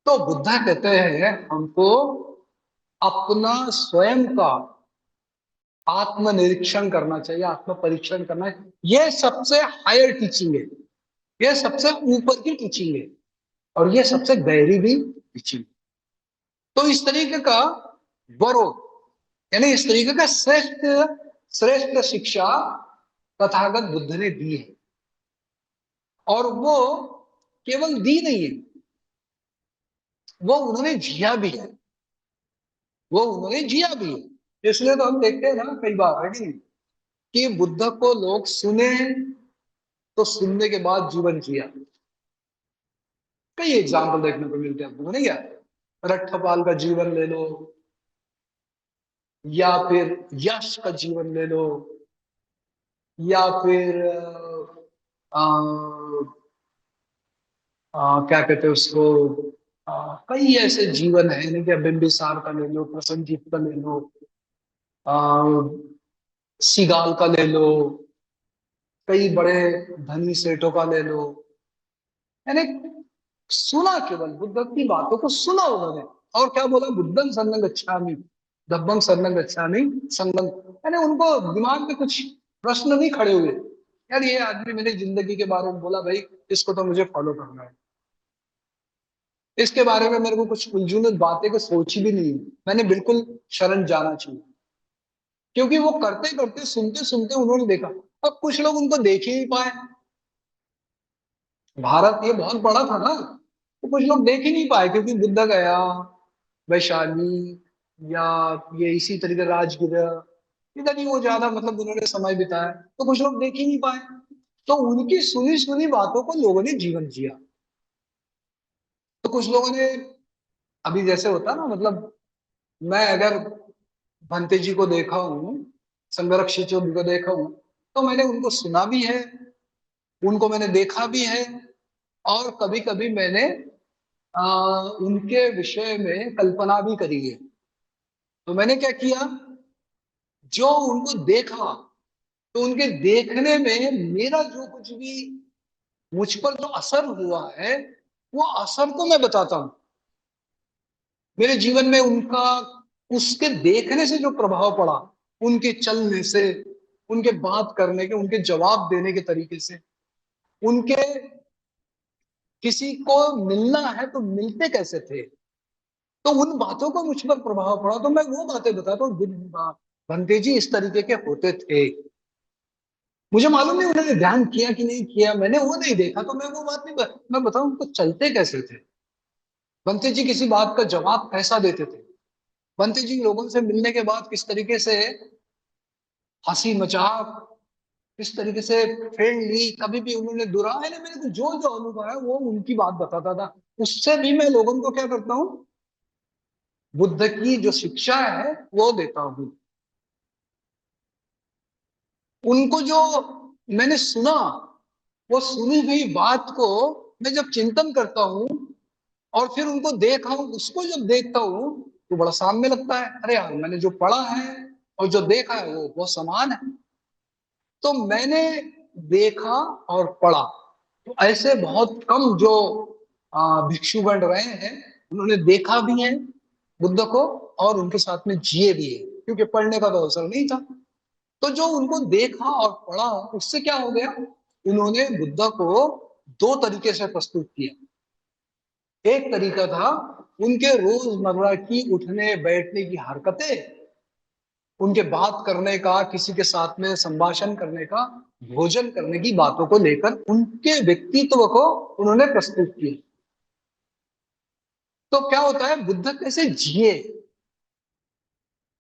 तो बुद्धा कहते हैं हमको अपना स्वयं का आत्मनिरीक्षण करना चाहिए, आत्म परीक्षण करना है। ये सबसे हायर टीचिंग है। ये सबसे ऊपर की टीचिंग है। और ये सबसे गहरी भी टीचिंग। तो इस तरीके का बड़ो यानी इस तरीके का श्रेष्ठ श्रेष्ठ शिक्षा तथागत बुद्ध ने दी है। और वो केवल दी नहीं है, वो उन्होंने जिया भी है। वो उन्होंने जिया भी है। इसलिए तो हम देखते हैं ना कई बार है कि बुद्ध को लोग सुने तो सुनने के बाद जीवन जिया। कई एग्जाम्पल देखने को मिलते हैं आपको, नहीं क्या? रट्ठपाल का जीवन ले लो, या फिर यश का जीवन ले लो, या फिर क्या कहते हैं उसको, कई ऐसे जीवन है नहीं क्या? बिंबिसार का ले लो, प्रसन्नजीत का ले लो, आ, सिगाल का ले लो, कई बड़े धनी सेठों का ले लो। यानी सुना, केवल बुद्ध की बातों को सुना उन्होंने। और क्या बोला? बुद्धं शरणं गच्छामि, धम्मं शरणं गच्छामि, संघं। यानी उनको दिमाग में कुछ प्रश्न नहीं खड़े हुए, यार ये आदमी मेरी जिंदगी के बारे में बोला, भाई इसको तो मुझे फॉलो करना है। इसके बारे में मेरे को कुछ उलझुल बातें को सोची भी नहीं, मैंने बिल्कुल शरण जाना चाहिए। क्योंकि वो करते करते, सुनते सुनते उन्होंने देखा। अब कुछ लोग उनको देख ही नहीं पाए। भारत ये बहुत बड़ा था ना, तो कुछ लोग देख ही नहीं पाए, क्योंकि बुद्ध गया, वैशाली, या ये इसी तरीके राजगृह, इधर ही वो ज्यादा मतलब उन्होंने समय बिताया, तो कुछ लोग देख ही नहीं पाए। तो उनकी सुनी सुनी बातों को लोगों ने जीवन जिया। तो कुछ लोगों ने, अभी जैसे होता ना, मतलब मैं अगर भंते जी को देखा हूँ, संरक्षित जी को देखा हूँ, तो मैंने उनको सुना भी है, उनको मैंने देखा भी है, और कभी कभी मैंने उनके विषय में कल्पना भी करी है। तो मैंने क्या किया, जो उनको देखा, तो उनके देखने में मेरा जो कुछ भी मुझ पर जो असर हुआ है, वो असर को मैं बताता हूँ। मेरे जीवन में उनका, उसके देखने से जो प्रभाव पड़ा, उनके चलने से, उनके बात करने के, उनके जवाब देने के तरीके से, उनके किसी को मिलना है तो मिलते कैसे थे, तो उन बातों का मुझ पर प्रभाव पड़ा, तो मैं वो बातें बताता हूँ। भंते जी इस तरीके के होते थे। मुझे मालूम नहीं उन्होंने ध्यान किया कि नहीं किया, मैंने वो नहीं देखा, तो मैं वो बात नहीं मैं बताऊं उनको चलते कैसे थे, भंते जी किसी बात का जवाब कैसा देते थे, भंते जी लोगों से मिलने के बाद किस तरीके से हंसी मजाक, किस तरीके से फ्रेंडली, कभी भी उन्होंने दुरा है ना, मेरे को जो जो अनुभव है वो उनकी बात बताता था। उससे भी मैं लोगों को क्या करता हूँ, बुद्ध की जो शिक्षा है वो देता हूँ। उनको जो मैंने सुना, वो सुनी हुई बात को मैं जब चिंतन करता हूँ, और फिर उनको देखा हूं, उसको जब देखता हूँ, तो बड़ा साम्य लगता है। अरे यार, मैंने जो पढ़ा है और जो देखा है वो समान है। तो मैंने देखा और पढ़ा, तो ऐसे बहुत कम जो भिक्षुगण रहे हैं, उन्होंने देखा भी है बुद्ध को, और उनके साथ में जिए भी है, क्योंकि पढ़ने का तो अवसर नहीं था। तो जो उनको देखा और पढ़ा, उससे क्या हो गया, उन्होंने बुद्ध को दो तरीके से प्रस्तुत किया। एक तरीका था उनके रोजमर्रा की उठने बैठने की हरकतें, उनके बात करने का, किसी के साथ में संभाषण करने का, भोजन करने की बातों को लेकर उनके व्यक्तित्व को उन्होंने प्रस्तुत किया। तो क्या होता है, बुद्ध कैसे जिए,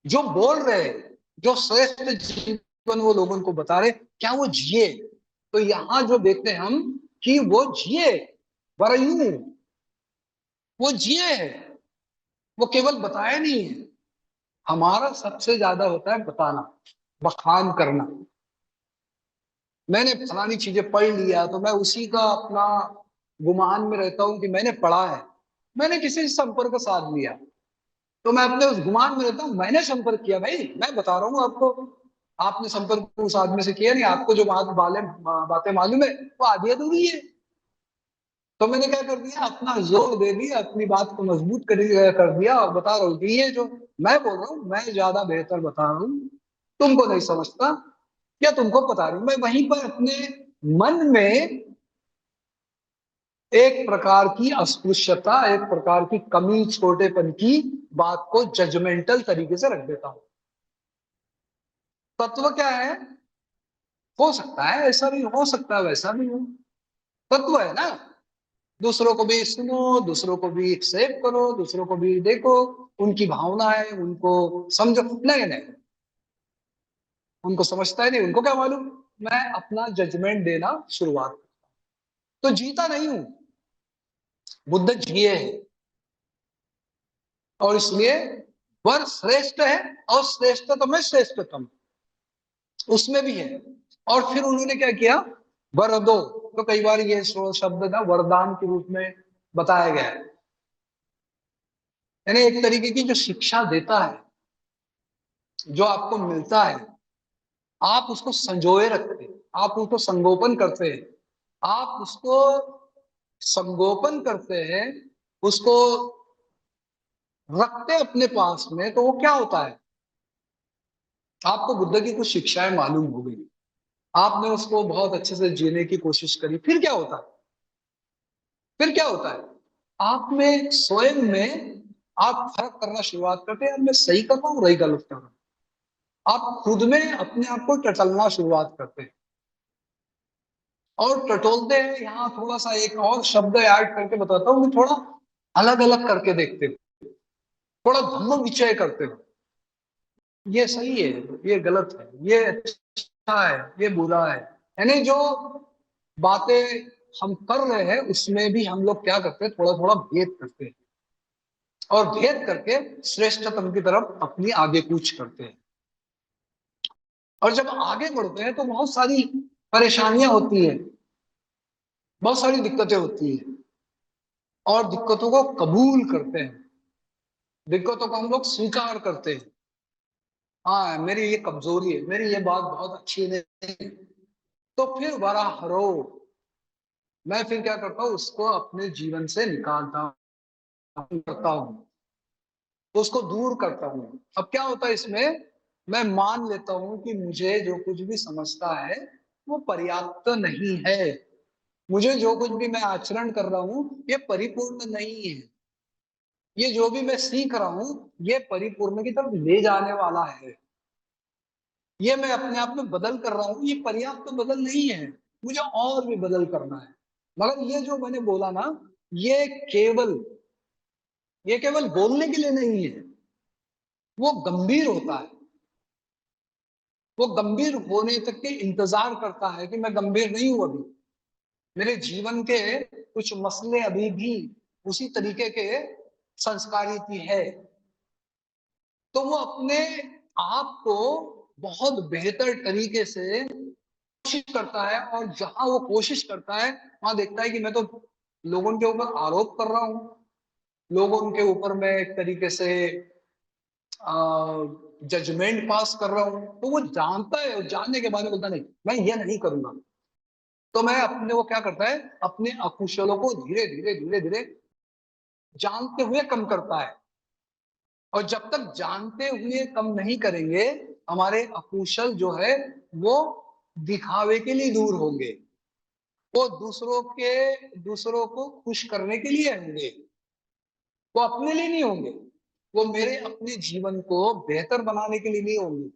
जो बोल रहे, जो श्रेष्ठ जीवन वो लोगों को बता रहे, क्या वो जिए? तो यहां जो देखते हैं हम कि वो जिए, वरयू, वो जिए है, वो केवल बताया नहीं है। हमारा सबसे ज्यादा होता है बताना, बखान करना। मैंने फलानी चीजें पढ़ लिया, तो मैं उसी का अपना गुमान में रहता हूं कि मैंने पढ़ा है। मैंने किसी से संपर्क साध लिया, तो मैं अपने उस गुमान में रहता हूँ, मैंने संपर्क किया, भाई मैं बता रहा हूँ आपको। आपने संपर्क उस आदमी से किया नहीं, आपको जो बातें मालूम है वो आधी अधूरी है। तो मैंने क्या कर दिया, अपना जोर दे दिया, अपनी बात को मजबूत कर दिया, और बता रहा हूँ कि ये जो मैं बोल रहा हूँ, मैं ज्यादा बेहतर बता रहा हूँ, तुमको नहीं समझता, या तुमको पता नहीं। मैं वहीं पर अपने मन में एक प्रकार की अस्पृश्यता, एक प्रकार की कमी, छोटेपन की बात को जजमेंटल तरीके से रख देता हूं। तत्व क्या है, हो सकता है ऐसा भी, हो सकता है वैसा भी हो, तत्व है ना। दूसरों को भी सुनो, दूसरों को भी एक्सेप्ट करो, दूसरों को भी देखो, उनकी भावना है, उनको समझो, नहीं नहीं, उनको समझता ही नहीं, उनको क्या मालूम। मैं अपना जजमेंट देना शुरुआत, तो जीता नहीं हूं, बुद्ध जिए है। और इसलिए वर श्रेष्ठ है, और श्रेष्ठतम में श्रेष्ठतम उसमें भी है। और फिर उन्होंने क्या किया, वर दो। तो कई बार ये शब्द ना वरदान के रूप में बताया गया है, यानी एक तरीके की जो शिक्षा देता है, जो आपको मिलता है, आप उसको संजोए रखते हैं, आप उसको संगोपन करते हैं, आप उसको संगोपन करते हैं, उसको रखते हैं अपने पास में, तो वो क्या होता है, आपको बुद्ध की कुछ शिक्षाएं मालूम हो गई, आपने उसको बहुत अच्छे से जीने की कोशिश करी, फिर क्या होता है, फिर क्या होता है, आप में स्वयं में आप फर्क करना शुरुआत करते हैं, मैं सही कर रहा हूँ, वही गलत कर रहा हूँ। आप खुद में अपने आप को टटलना शुरुआत करते हैं, और टटोलते हैं। यहाँ थोड़ा सा एक और शब्द ऐड करके बताता हूँ, थोड़ा अलग अलग करके देखते हो, थोड़ा धम्म विचय करते हो, ये सही है, ये गलत है, ये अच्छा है, ये बुरा है। यानी जो बातें हम कर रहे हैं उसमें भी हम लोग क्या करते हैं, थोड़ा थोड़ा भेद करते हैं, और भेद करके श्रेष्ठतम की तरफ अपनी आगे कूच करते हैं। और जब आगे बढ़ते हैं तो बहुत सारी परेशानियां होती हैं, बहुत सारी दिक्कतें होती हैं, और दिक्कतों को कबूल करते हैं, दिक्कतों को हम लोग स्वीकार करते हैं। हाँ, मेरी ये कमजोरी है, मेरी ये बात बहुत अच्छी नहीं, तो फिर बड़ा हरो, मैं फिर क्या करता हूँ, उसको अपने जीवन से निकालता करता हूँ, तो उसको दूर करता हूँ। अब क्या होता है इसमें, मैं मान लेता हूँ कि मुझे जो कुछ भी समझता है वो पर्याप्त नहीं है, मुझे जो कुछ भी मैं आचरण कर रहा हूँ ये परिपूर्ण नहीं है, ये जो भी मैं सीख रहा हूँ ये परिपूर्ण की तरफ ले जाने वाला है, ये मैं अपने आप में बदल कर रहा हूँ, ये पर्याप्त तो बदल नहीं है, मुझे और भी बदल करना है। मगर ये जो मैंने बोला ना, ये केवल ये केवल बोलने के लिए नहीं है, वो गंभीर होता है, वो गंभीर होने तक के इंतजार करता है कि मैं गंभीर नहीं हूं अभी, मेरे जीवन के कुछ मसले अभी भी उसी तरीके के संस्कारित ही है। तो वो अपने आप को बहुत बेहतर तरीके से कोशिश करता है, और जहां वो कोशिश करता है वहां देखता है कि मैं तो लोगों के ऊपर आरोप कर रहा हूँ, लोगों के ऊपर मैं एक तरीके से जजमेंट पास कर रहा हूँ। तो वो जानता है, और जानने के बाद में बोलता नहीं, मैं ये नहीं करूंगा। तो मैं अपने, वो क्या करता है, अपने अकुशलों को धीरे धीरे धीरे धीरे जानते हुए कम करता है। और जब तक जानते हुए कम नहीं करेंगे, हमारे अकुशल जो है वो दिखावे के लिए दूर होंगे, वो दूसरों को खुश करने के लिए होंगे, वो अपने लिए नहीं होंगे, वो मेरे अपने जीवन को बेहतर बनाने के लिए नहीं होंगे।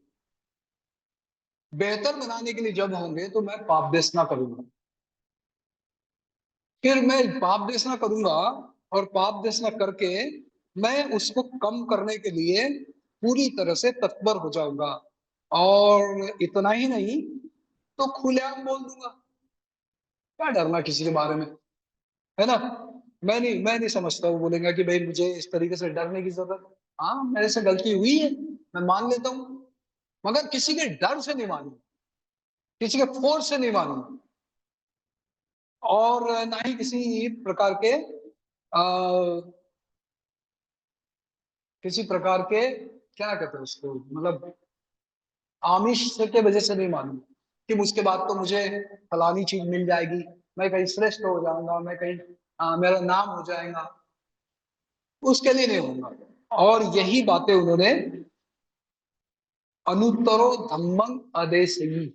बेहतर बनाने के लिए जब होंगे तो मैं पाप देश ना करूंगा, फिर मैं पाप देश ना करूंगा, और पाप देश ना करके मैं उसको कम करने के लिए पूरी तरह से तत्पर हो जाऊंगा। और इतना ही नहीं, तो खुलेआम बोल दूंगा, क्या डरना किसी के बारे में, है ना। मैं नहीं समझता, वो बोलेगा कि भाई मुझे इस तरीके से डरने की जरूरत, हाँ मेरे से गलती हुई है, मैं मान लेता हूँ, मगर किसी के डर से नहीं मानूंगा, किसी के फोर्स से नहीं मानूंगा, और ना ही किसी प्रकार के किसी प्रकार के, क्या कहते हैं उसको, मतलब आमिष के वजह से नहीं मानूंगा कि उसके बाद तो मुझे फलानी चीज मिल जाएगी, मैं कहीं श्रेष्ठ हो जाऊंगा, मैं कहीं मेरा नाम हो जाएगा, उसके लिए नहीं होगा। और यही बातें उन्होंने अनुत्तरो धम्मं आदेशयी,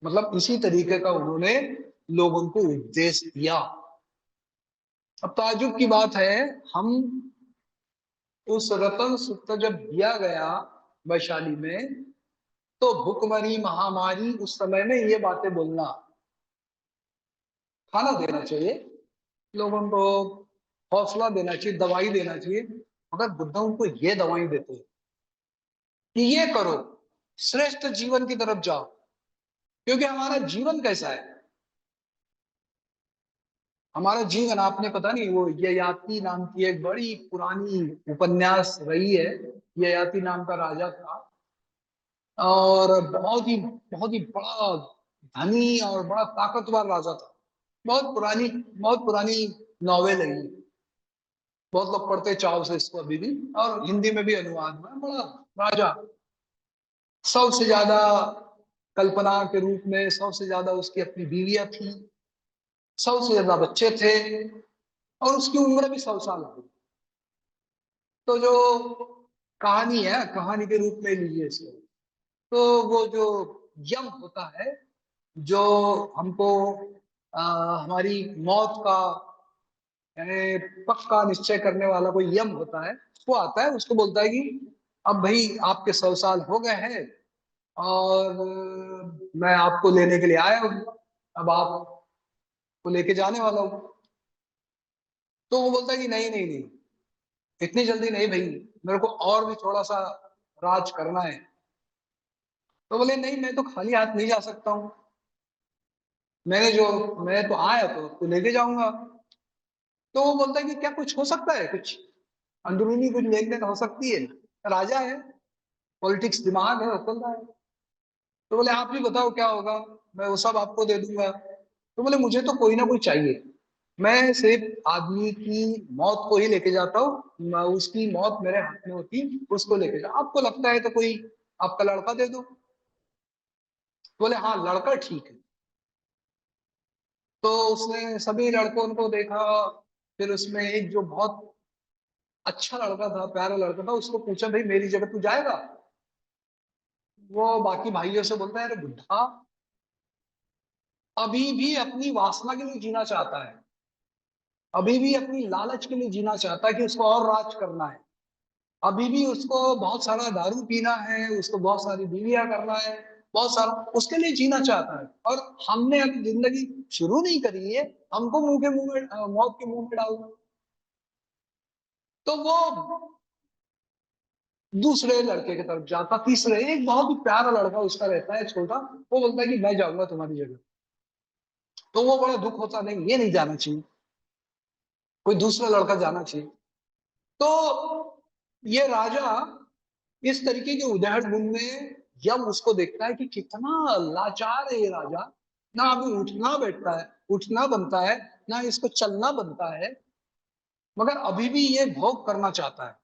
मतलब इसी तरीके का उन्होंने लोगों को उपदेश दिया। अब ताजुब की बात है, हम उस रतन सूत्र जब दिया गया वैशाली में, तो भुखमरी महामारी उस समय में ये बातें बोलना, खाना देना चाहिए लोगों को, हौसला देना चाहिए, दवाई देना चाहिए, मगर बुद्ध उनको ये दवाई देते हैं कि ये करो, श्रेष्ठ जीवन की तरफ जाओ। क्योंकि हमारा जीवन कैसा है, हमारा जीवन, आपने पता नहीं वो ययाति नाम की एक बड़ी पुरानी उपन्यास रही है। ययाति नाम का राजा था, और बहुत ही बड़ा धनी और बड़ा ताकतवर राजा था। बहुत पुरानी नॉवेल है ये। बहुत लोग पढ़ते चाव से इसको अभी भी, और हिंदी में भी अनुवाद हुआ है। बड़ा राजा, सबसे ज्यादा कल्पना के रूप में सबसे ज्यादा उसकी अपनी बीवियां थी, सबसे ज्यादा बच्चे थे, और उसकी उम्र भी 100 साल हो। तो जो कहानी है, कहानी के रूप में लीजिए इसको, तो वो जो यम होता है, जो हमको हमारी मौत का यानी पक्का निश्चय करने वाला कोई यम होता है, वो आता है, उसको बोलता है कि अब भाई आपके 100 साल हो गए हैं, और मैं आपको लेने के लिए आया हूँ, अब आपको लेके जाने वाला हूँ। तो वो बोलता है कि नहीं नहीं नहीं, इतनी जल्दी नहीं भाई, मेरे को और भी थोड़ा सा राज करना है। तो बोले नहीं, मैं तो खाली हाथ नहीं जा सकता हूँ, मैं तो आया तो लेके जाऊंगा। तो वो बोलता है कि क्या कुछ हो सकता है, कुछ अंदरूनी कुछ लेन देन हो सकती है, राजा है, पॉलिटिक्स दिमाग है, उकल रहा है। तो बोले आप भी बताओ क्या होगा, मैं वो सब आपको दे दूंगा। तो बोले मुझे तो कोई ना कोई चाहिए, मैं सिर्फ आदमी की मौत को ही लेके जाता हूँ, उसकी मौत मेरे हाथ में होती, उसको लेके जा, आपको लगता है तो कोई आपका लड़का दे दो। बोले हाँ, लड़का ठीक है। तो उसने सभी लड़कों को देखा, फिर उसमें एक जो बहुत अच्छा लड़का था, प्यारा लड़का था, उसको पूछा भाई मेरी जगह तू जाएगा। वो बाकी भाइयों से बोलता है अरे बुढ़ा अभी भी अपनी वासना के लिए जीना चाहता है, अभी भी अपनी लालच के लिए जीना चाहता है कि उसको और राज करना है, अभी भी उसको बहुत सारा दारू पीना है, उसको बहुत सारी बीवियां करना है, बहुत सारा उसके लिए जीना चाहता है। और हमने अभी जिंदगी शुरू नहीं करी है, हमको मुंह में मौत के मुंह में डाल दो। तो वो दूसरे लड़के की तरफ जाता, तीसरे, एक बहुत ही प्यारा लड़का उसका रहता है छोटा, वो बोलता है कि मैं जाऊंगा तुम्हारी जगह। तो वो बड़ा दुख होता, नहीं ये नहीं जाना चाहिए, कोई दूसरा लड़का जाना चाहिए। तो ये राजा इस तरीके के उदाहरण में जब उसको देखता है कि कितना लाचार है ये राजा, ना अभी उठना बैठता है, उठना बनता है, ना इसको चलना बनता है, मगर अभी भी ये भोग करना चाहता है,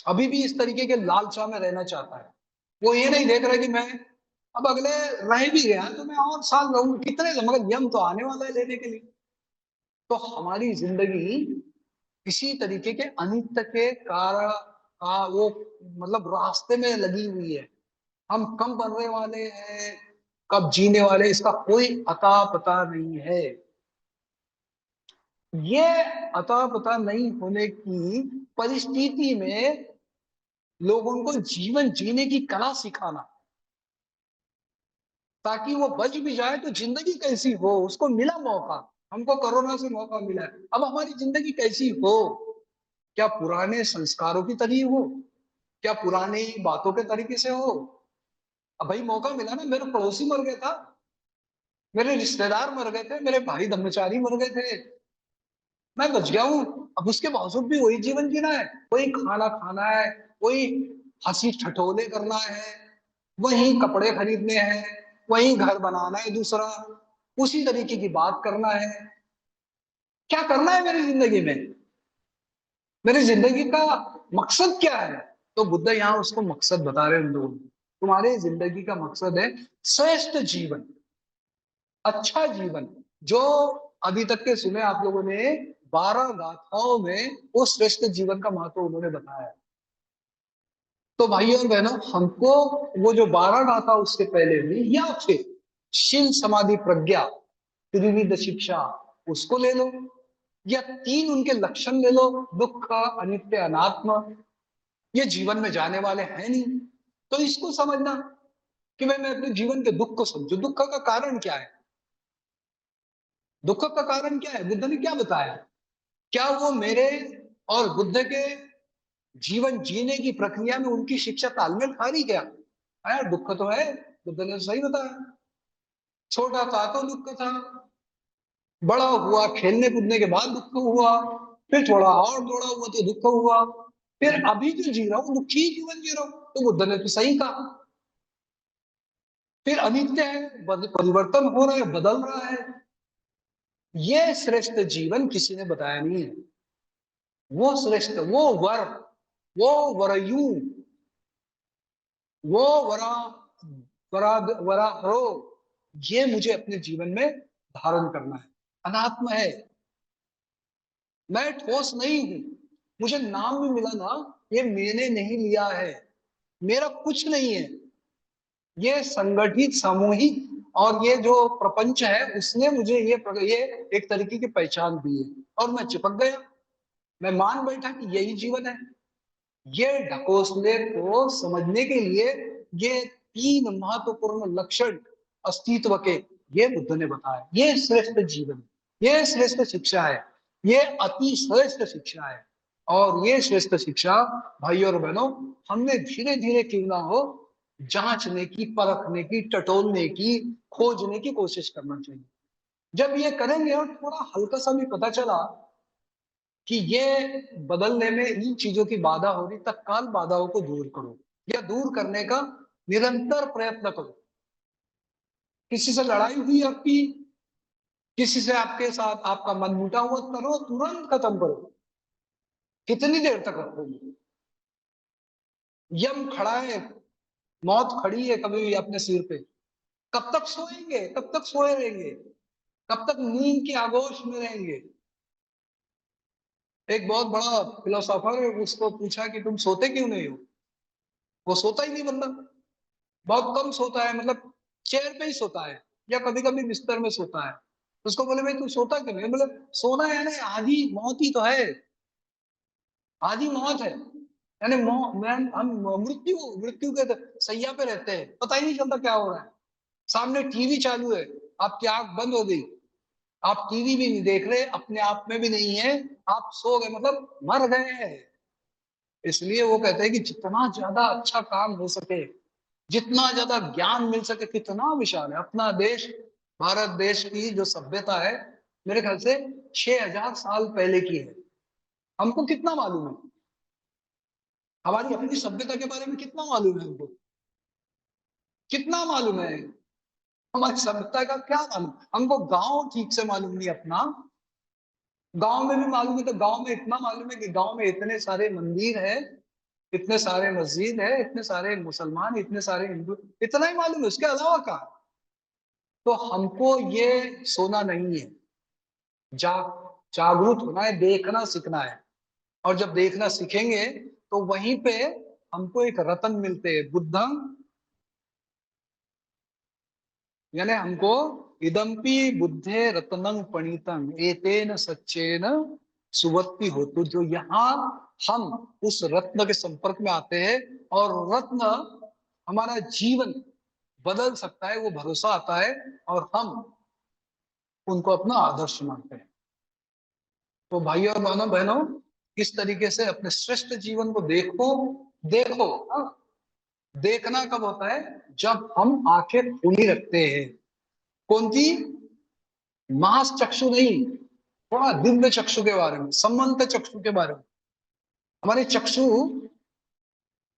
अभी भी इस तरीके के लालचा में रहना चाहता है। वो ये नहीं देख रहा कि मैं अब अगले रह भी गया तो मैं और साल रहूंगा कितने, मगर यम तो आने वाला है लेने के लिए। तो हमारी जिंदगी इसी तरीके के अनित्य के कारण का वो मतलब रास्ते में लगी हुई है। हम कब बनने वाले हैं, कब जीने वाले हैं, इसका कोई अता पता नहीं है। ये अता पता नहीं होने की परिस्थिति में लोगों को जीवन जीने की कला सिखाना, ताकि वो बच भी जाए तो जिंदगी कैसी हो, उसको मिला मौका, हमको कोरोना से मौका मिला है, अब हमारी जिंदगी कैसी हो, क्या पुराने संस्कारों की तरह हो, क्या पुरानी बातों के तरीके से हो। अब भाई मौका मिला ना, मेरे पड़ोसी मर गया था, मेरे रिश्तेदार मर गए थे, मेरे भाई ब्रह्मचारी मर गए थे, मैं बच गया हूँ। अब उसके बावजूद भी वही जीवन जीना है, वही खाना खाना है, वही हंसी ठठोले करना है, वही कपड़े खरीदने हैं, वही घर बनाना है दूसरा, उसी तरीके की बात करना है। क्या करना है मेरी जिंदगी में, मेरी जिंदगी का मकसद क्या है। तो बुद्ध यहाँ उसको मकसद बता रहे हैं उन लोगों को, तुम्हारी जिंदगी का मकसद है श्रेष्ठ जीवन, अच्छा जीवन, जो अभी तक के सुने आप लोगों ने 12 गाथाओं में वो श्रेष्ठ जीवन का महत्व उन्होंने बताया है। तो भाइयों और बहनों, हमको वो जो 12 गाथा उसके पहले हुई, या फिर शील समाधि प्रज्ञा त्रिविध शिक्षा, उसको ले लो, या 3 उनके लक्षण ले लो, दुख, अनित्य, अनात्म, ये जीवन में जाने वाले हैं नहीं। तो इसको समझना कि मैं अपने जीवन के दुख को समझू, दुख का कारण क्या है, दुख का कारण क्या है, बुद्ध ने क्या बताया, क्या वो मेरे और बुद्ध के जीवन जीने की प्रक्रिया में उनकी शिक्षा तालमेल खा रही क्या? अरे दुख तो है, बुद्ध ने तो सही बताया। छोटा था तो दुख था, बड़ा हुआ खेलने कूदने के बाद दुख हुआ, फिर थोड़ा और बड़ा हुआ तो दुख हुआ, फिर अभी जो जी रहा हूं दुखी जीवन जी रहा हूं, तो बुद्ध ने तो सही कहा। फिर अनित्य है, परिवर्तन हो रहा है, बदल रहा है। ये श्रेष्ठ जीवन किसी ने बताया नहीं है। वो श्रेष्ठ, वो वरयू, वो वरा वरा वराहो, ये मुझे अपने जीवन में धारण करना है। अनात्म है, मैं ठोस नहीं हूं। मुझे नाम भी मिला ना, ये मैंने नहीं लिया है, मेरा कुछ नहीं है। ये संगठित, सामूहिक, और ये जो प्रपंच है उसने मुझे ये एक तरीके की पहचान दी है, और मैं चिपक गया। मैं मान बैठा कि यही जीवन है। ये ढकोसले को समझने के लिए ये तीन महत्वपूर्ण लक्षण अस्तित्व के, ये बुद्ध ने बताया। ये श्रेष्ठ जीवन, ये श्रेष्ठ शिक्षा है, ये अति श्रेष्ठ शिक्षा है। और ये श्रेष्ठ शिक्षा भाई और बहनों, हमने धीरे धीरे क्यों ना हो जांचने की, परखने की, टटोलने की, खोजने की कोशिश करना चाहिए। जब ये करेंगे और थोड़ा हल्का सा भी पता चला कि ये बदलने में इन चीजों की बाधा हो रही, तत्काल बाधाओं को दूर करो, या दूर करने का निरंतर प्रयत्न करो। किसी से लड़ाई हुई आपकी, किसी से आपके साथ आपका मन मुटा हुआ, करो तुरंत खत्म करो। कितनी देर तक रखोगे? यम खड़ा है, मौत खड़ी है कभी भी अपने सिर पे। कब तक सोएंगे, कब तक सोए रहेंगे, कब तक नींद की आगोश में रहेंगे? एक बहुत बड़ा फिलोसोफर है, उसको पूछा कि तुम सोते क्यों नहीं हो? वो सोता ही नहीं बंदा, बहुत कम सोता है, मतलब चेयर पे ही सोता है, या कभी कभी बिस्तर में सोता है। उसको बोले भाई तू सोता क्यों नहीं? बोले सोना है ना आधी मौत ही तो है, आधी मौत है। यानी हम मृत्यु मृत्यु के सैया पे रहते हैं, पता ही नहीं चलता क्या हो रहा है। सामने टीवी चालू है, आपकी आंख बंद हो गई, आप टीवी भी नहीं देख रहे, अपने आप में भी नहीं है, आप सो गए, मतलब मर गए हैं। इसलिए वो कहते हैं कि जितना ज्यादा अच्छा काम हो सके, जितना ज्यादा ज्ञान मिल सके, कितना विशाल है अपना देश। भारत देश की जो सभ्यता है, मेरे ख्याल से 6000 साल पहले की है। हमको कितना मालूम है, हमारी अपनी सभ्यता के बारे में कितना मालूम है हमको? कितना मालूम है हमारी सभ्यता का? क्या मालूम हमको? गांव ठीक से मालूम नहीं अपना। गांव में भी मालूम है तो गांव में इतना मालूम है कि गांव में इतने सारे मंदिर है, इतने सारे मस्जिद है, इतने सारे मुसलमान, इतने सारे हिंदू, इतना ही मालूम है, उसके अलावा का। तो हमको ये सोना नहीं है, जाग जागरूक होना है, देखना सीखना है। और जब देखना सीखेंगे तो वहीं पे हमको एक रतन मिलते हैं, बुद्धं, यानी हमको इदम्पि बुद्धे रत्नं पणितं एतेन सच्चेन सुवत्ति हो। तो जो यहाँ हम उस रत्न के संपर्क में आते हैं, और रत्न हमारा जीवन बदल सकता है, वो भरोसा आता है, और हम उनको अपना आदर्श मानते हैं। तो भाइयों और बहनों बहनों, इस तरीके से अपने श्रेष्ठ जीवन को देखो। देखो, हाँ, देखना कब होता है? जब हम आंखें खुली रखते हैं। कौन सी? मांस चक्षु नहीं, थोड़ा दिव्य चक्षु के बारे में, सम्मत चक्षु के बारे में। हमारे चक्षु,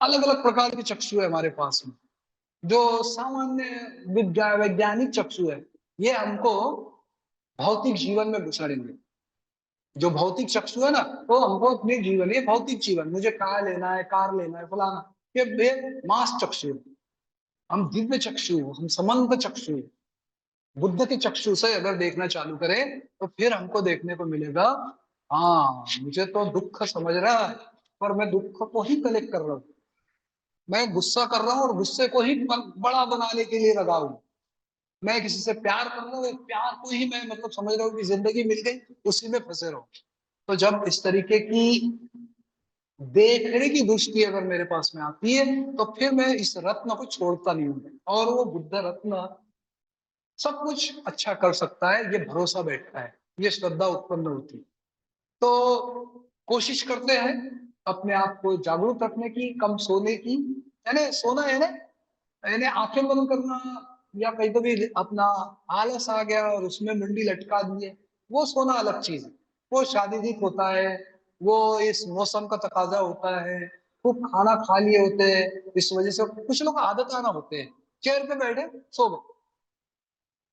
अलग अलग प्रकार के चक्षु है हमारे पास में। जो सामान्य वैज्ञानिक चक्षु है, ये हमको भौतिक जीवन में घुसाड़ेंगे। जो भौतिक चक्षु है ना, तो हमको अपने जीवन, ये भौतिक जीवन, मुझे कार लेना है, कार लेना है, फलाना, ये मांस चक्षु है। हम दिव्य चक्षु, हम समन्त चक्षु, बुद्ध के चक्षु से अगर देखना चालू करें तो फिर हमको देखने को मिलेगा, हाँ मुझे तो दुख समझ रहा है, पर मैं दुख को ही कलेक्ट कर रहा हूँ। मैं गुस्सा कर रहा हूँ और गुस्से को ही बड़ा बनाने के लिए लगा हूँ। मैं किसी से प्यार कर रहा हूँ, प्यार को ही मैं मतलब समझ रहा हूँ कि जिंदगी मिल गई, उसी में फंसे रहो। तो जब इस तरीके की देखने की दृष्टि अगर मेरे पास में आती है, तो फिर मैं इस रत्न को छोड़ता नहीं हूँ, और वो बुद्ध रत्न सब कुछ अच्छा कर सकता है, ये भरोसा बैठता है, ये श्रद्धा उत्पन्न होती है। तो कोशिश करते हैं अपने आप को जागरूक रखने की, कम सोने की, यानी सोना है ना, यानी आंखें बंद करना, या कहीं तो भी अपना आलस आ गया और उसमें मुंडी लटका दिए, वो सोना अलग चीज है। वो शारीरिक होता है, वो इस मौसम का तकाजा होता है, खूब खाना खा लिए होते हैं, इस वजह से कुछ लोग आदत आना होते हैं, चेयर पे बैठे सो गए,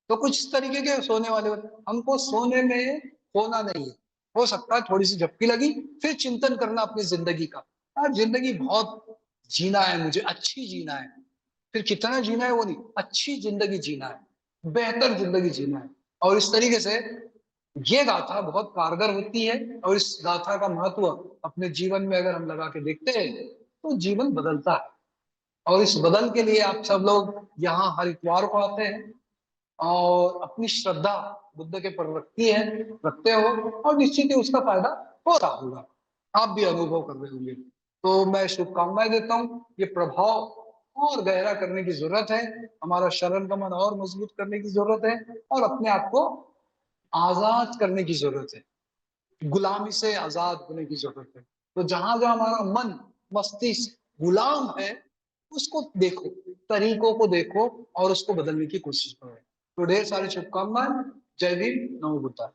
तो कुछ इस तरीके के सोने वाले होते हैं। हमको सोने में खोना नहीं है। हो सकता है थोड़ी सी झपकी लगी, फिर चिंतन करना अपनी जिंदगी का, यार जिंदगी बहुत जीना है, मुझे अच्छी जीना है, फिर कितना जीना है वो नहीं, अच्छी जिंदगी जीना है, बेहतर जिंदगी जीना है। और इस तरीके से ये गाथा बहुत कारगर होती है, और इस गाथा का महत्व अपने जीवन में अगर हम लगा के देखते हैं तो जीवन बदलता है। और इस बदल के लिए आप सब लोग यहाँ हर इतवार को आते हैं और अपनी श्रद्धा बुद्ध के पर रखते हो, और निश्चित ही उसका फायदा हो रहा होगा, आप भी अनुभव कर रहे होंगे। तो मैं शुभकामनाएं देता हूँ, ये प्रभाव और गहरा करने की जरूरत है, हमारा शरण का मन और मजबूत करने की जरूरत है, और अपने आप को आजाद करने की जरूरत है, गुलामी से आजाद होने की जरूरत है। तो जहां जहां हमारा मन मस्तिष्क गुलाम है, उसको देखो, तरीकों को देखो, और उसको बदलने की कोशिश करो। तो ढेर सारी शुभकामनाएं। जय भीम, नमो बुद्धाय।